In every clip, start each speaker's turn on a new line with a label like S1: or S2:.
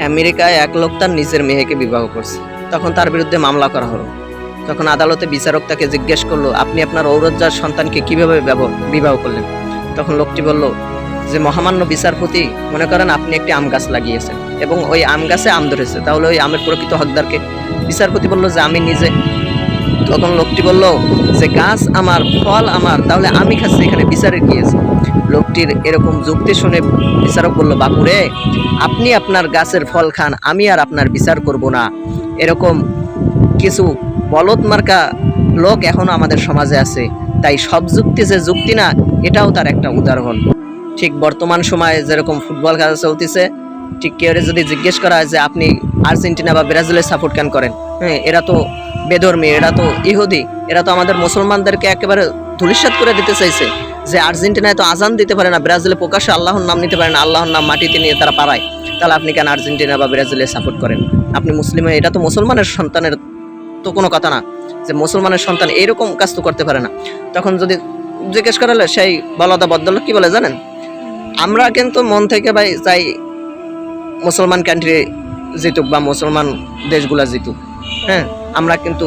S1: আমেরিকায় এক লোক তার নিজের মেয়েকে বিবাহ করছে, তখন তার বিরুদ্ধে মামলা করা হলো। তখন আদালতে বিচারক তাকে জিজ্ঞেস করলো, আপনি আপনার ঔরজ্জার সন্তানকে কিভাবে বিবাহ করলেন? তখন লোকটি বলল যে, মহামান্য বিচারপতি, মনে করেন আপনি একটি আম গাছ লাগিয়েছেন এবং ওই আম গাছে আম ধরেছে, তাহলে ওই আমের প্রকৃত হকদারকে? বিচারপতি বলল যে, আমি নিজে। তখন লোকটি বলল যে, গাছ আমার, ফল আমার, তাহলে আমি খাচ্ছি, এখানে বিচারের কি আছে? লোকটির এরকম যুক্তি শুনে বিচারক বলল, বাপুরে, আপনি আপনার গাছের ফল খান, আমি আর আপনার বিচার করব না। এরকম কিছু বলদ মার্কা লোক এখনো আমাদের সমাজে আছে। তাই সব যুক্তি যে যুক্তি না, এটাও তার একটা উদাহরণ। ঠিক বর্তমান সময়ে যেরকম ফুটবল খেলা চলতেছে, ঠিক কেউ যদি জিজ্ঞেস করা হয় যে আপনি আর্জেন্টিনা বা ব্রাজিলের সাপোর্ট কেন করেন? হ্যাঁ, এরা তো বেধর্মী, এরা তো ইহুদি, এরা তো আমাদের মুসলমানদেরকে একেবারে ধূলিসাৎ করে দিতে চাইছে। যে আর্জেন্টিনায় তো আজান দিতে পারে না, ব্রাজিলে প্রকাশ্যে আল্লাহর নাম নিতে পারে না, আল্লাহর নাম মাটিতে নিয়ে তারা পারায়, তাহলে আপনি কেন আর্জেন্টিনা বা ব্রাজিলের সাপোর্ট করেন? আপনি মুসলিম, এটা তো মুসলমানের সন্তানের তো কোনো কথা না যে মুসলমানের সন্তান এইরকম কাজ তো করতে পারে না। তখন যদি জিজ্ঞেস করালে সেই বলদা বদল কি বলে জানেন? আমরা কিন্তু মন থেকে ভাই চাই মুসলমান কান্ট্রি জিতুক বা মুসলমান দেশগুলা জিতুক। হ্যাঁ, আমরা কিন্তু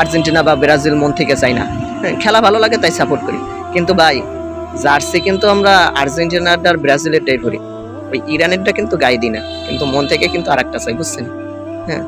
S1: আর্জেন্টিনা বা ব্রাজিল মন থেকে চাই না। হ্যাঁ, খেলা ভালো লাগে তাই সাপোর্ট করি, কিন্তু ভাই জার্সি কিন্তু আমরা আর্জেন্টিনার আর ব্রাজিলেরটাই করি, ওই ইরানেরটা কিন্তু গায়ে দিই না, কিন্তু মন থেকে কিন্তু আর একটা চাই, বুঝছেন? হ্যাঁ।